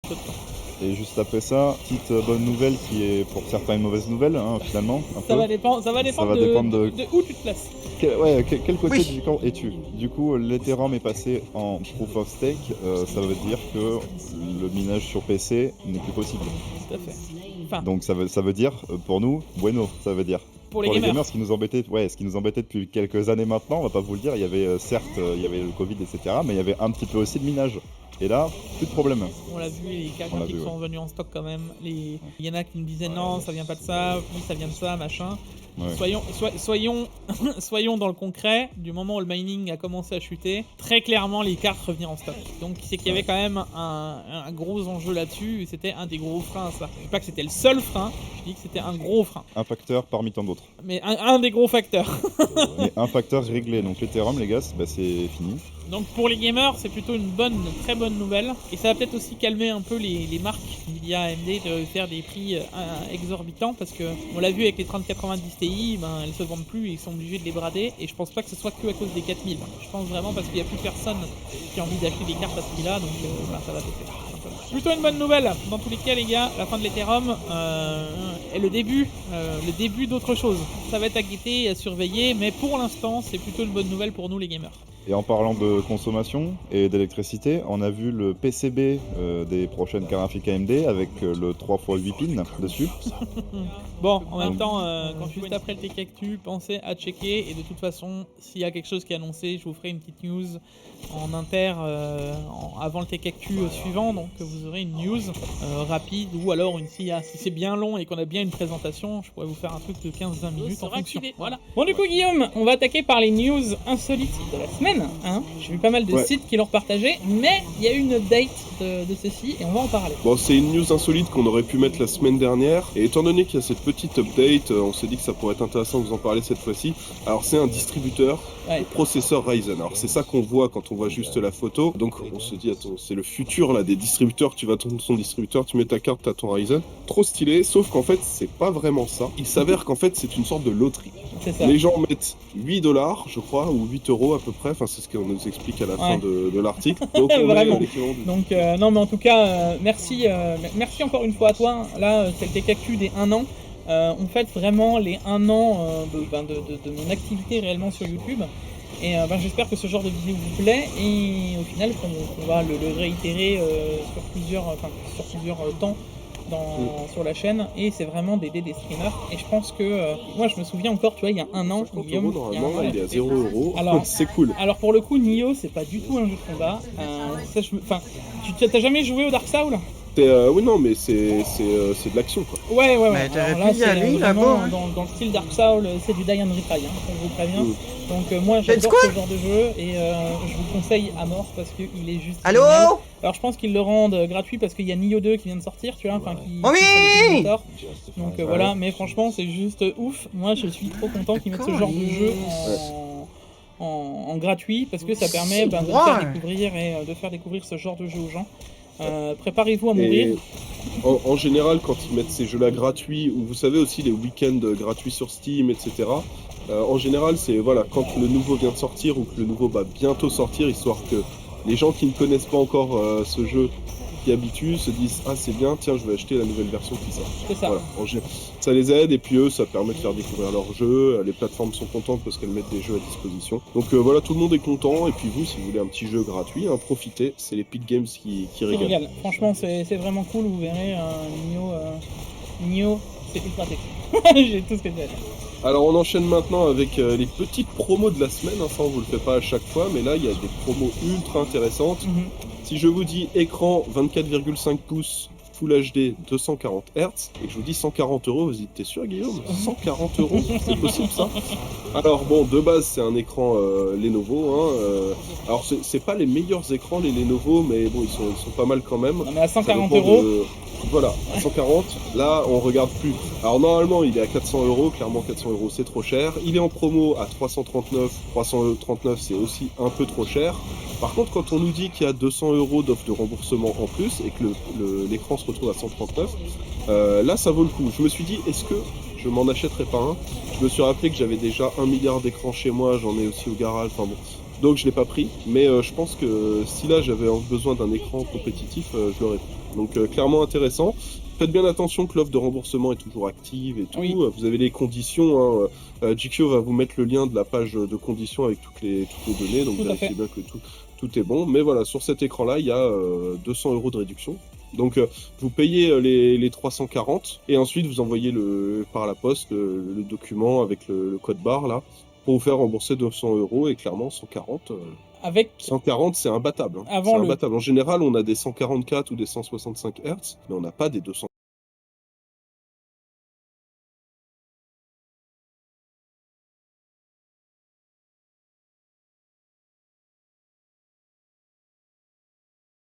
peu de temps. Et juste après ça, petite bonne nouvelle qui est pour certains une mauvaise nouvelle, finalement. Ça va dépendre de où tu te places. Quel côté Oui. du camp es-tu? Du coup, l'Ethereum est passé en Proof of Stake, ça veut dire que le minage sur PC n'est plus possible. Tout à fait. Enfin, Donc ça veut dire, pour nous, bueno, ça veut dire. pour les gamers. ce qui nous embêtait depuis quelques années maintenant, on va pas vous le dire, il y avait certes, il y avait le Covid, etc., mais il y avait un petit peu aussi de minage. Et là, plus de problème. On l'a vu, les cartes On l'a qui vu, sont revenus en stock quand même. Il y en a qui me disaient non, ça vient pas de ça, oui, ça vient de ça, machin. Ouais. Soyons dans le concret, du moment où le mining a commencé à chuter, très clairement les cartes revenaient en stock. Donc c'est qu'il y avait quand même un gros enjeu là-dessus, et c'était un des gros freins à ça. Je dis pas que c'était le seul frein, je dis que c'était un gros frein. Un facteur parmi tant d'autres. Mais un des gros facteurs. Mais un facteur réglé, donc l'Ethereum, les gars, c'est fini. Donc pour les gamers, c'est plutôt une très bonne nouvelle. Et ça va peut-être aussi calmer un peu les marques Nvidia, AMD de faire des prix exorbitants, parce que on l'a vu avec les 3090 Ti, elles se vendent plus et ils sont obligés de les brader. Et je pense pas que ce soit que à cause des 4000. Je pense vraiment parce qu'il n'y a plus personne qui a envie d'acheter des cartes à ce prix-là, donc ça va péter. Plutôt une bonne nouvelle. Dans tous les cas, les gars, la fin de l'Ethereum est le début d'autre chose. Ça va être à guetter et à surveiller, mais pour l'instant, c'est plutôt une bonne nouvelle pour nous les gamers. Et en parlant de consommation et d'électricité, on a vu le PCB des prochaines cartes graphiques AMD avec le 3x8 pins dessus. Bon, en même temps, quand juste après le Tech Actu, pensez à checker. Et de toute façon, s'il y a quelque chose qui est annoncé, je vous ferai une petite news en inter avant le Tech Actu suivant. Donc vous aurez une news rapide, ou alors si c'est bien long et qu'on a bien une présentation, je pourrais vous faire un truc de 15-20 minutes en fonction. Voilà. Bon, du coup, Guillaume, on va attaquer par les news insolites de la semaine. J'ai vu pas mal de sites qui l'ont partagé, mais il y a eu une update de ceci et on va en parler. Bon, c'est une news insolite qu'on aurait pu mettre la semaine dernière, et étant donné qu'il y a cette petite update, on s'est dit que ça pourrait être intéressant de vous en parler cette fois-ci. Alors c'est un distributeur de processeur Ryzen. Alors c'est ça qu'on voit quand on voit juste la photo. Donc on se dit, attends, c'est le futur là des distributeurs. Tu vas dans son distributeur, tu mets ta carte, t'as ton Ryzen. Trop stylé, sauf qu'en fait c'est pas vraiment ça. Il s'avère qu'en fait c'est une sorte de loterie. C'est ça. Les gens mettent 8$ je crois, ou 8€ à peu près, enfin c'est ce qu'on nous explique à la fin de l'article. Donc on vraiment. Donc non, mais en tout cas, merci encore une fois à toi. Là, c'est le Tech Actu des 1 an. On fête vraiment les 1 an de mon activité réellement sur YouTube. Et j'espère que ce genre de vidéo vous plaît, et au final qu'on va le réitérer sur plusieurs temps sur la chaîne, et c'est vraiment d'aider des streamers. Et je pense que moi je me souviens encore, tu vois, il y a 1 an, Guillaume, normalement il est à 0€. Alors, c'est cool. Alors pour le coup, Nioh c'est pas du tout un jeu de combat. Tu t'as jamais joué au Dark Souls? Oui, non, mais c'est de l'action quoi. Ouais. Mais t'aurais Alors là, pu y aller vraiment là-bas. dans le style Dark Souls, c'est du die and retry, je vous préviens. Donc moi j'adore ce genre de jeu, et je vous le conseille à mort parce qu'il est juste Allô génial. Alors je pense qu'ils le rendent gratuit parce qu'il y a Nioh 2 qui vient de sortir, tu vois, Oui. Donc voilà, mais franchement c'est juste ouf. Moi je suis trop content qu'ils mettent ce genre de jeu en gratuit, parce que ça permet de faire découvrir ce genre de jeu aux gens. Préparez-vous à mourir. En général, quand ils mettent ces jeux-là gratuits, ou vous savez aussi les week-ends gratuits sur Steam, etc. En général, c'est quand le nouveau vient de sortir, ou que le nouveau va bientôt sortir, histoire que les gens qui ne connaissent pas encore ce jeu, qui habituent, se disent ah c'est bien, tiens je vais acheter la nouvelle version qui sort. C'est ça. Voilà. Ça les aide, et puis eux ça permet de faire découvrir leurs jeux. Les plateformes sont contentes parce qu'elles mettent des jeux à disposition. Donc voilà, tout le monde est content, et puis vous, si vous voulez un petit jeu gratuit, profitez, c'est l'Epic Games qui régale. Franchement c'est vraiment cool, vous verrez. Nioh c'est ultra sexy. J'ai tout ce que j'ai à dire. Alors on enchaîne maintenant avec les petites promos de la semaine, ça on vous le fait pas à chaque fois, mais là il y a des promos ultra intéressantes. Si je vous dis écran 24,5 pouces Full HD 240 Hz, et que je vous dis 140€, vous dites t'es sûr Guillaume? 140€, c'est possible ça? Alors bon, de base c'est un écran Lenovo, alors c'est pas les meilleurs écrans les Lenovo, mais bon ils sont pas mal quand même. Non, mais à 140€. Voilà, à 140, là on regarde plus. Alors normalement il est à 400€, clairement 400€ c'est trop cher. Il est en promo à 339 c'est aussi un peu trop cher. Par contre quand on nous dit qu'il y a 200€ d'offre de remboursement en plus, et que l'écran se retrouve à 139, là ça vaut le coup. Je me suis dit, est-ce que je m'en achèterais pas un? Je me suis rappelé que j'avais déjà 1 milliard d'écrans chez moi, j'en ai aussi au garage, enfin bon. Donc je l'ai pas pris, mais je pense que si là j'avais besoin d'un écran compétitif, je l'aurais pris. Donc clairement intéressant. Faites bien attention que l'offre de remboursement est toujours active et tout. Oui. Vous avez les conditions. GQ va vous mettre le lien de la page de conditions avec toutes les données. Donc Tout à vérifiez fait. bien que tout est bon. Mais voilà, sur cet écran-là, il y a 200 € de réduction. Donc vous payez les 340 et ensuite vous envoyez par la poste le document avec le code barre là pour vous faire rembourser 200 € et clairement 140. Avec 140 c'est imbattable. Hein. Avant C'est le- imbattable. En général on a des 144 ou des 165 Hz mais on n'a pas des 200.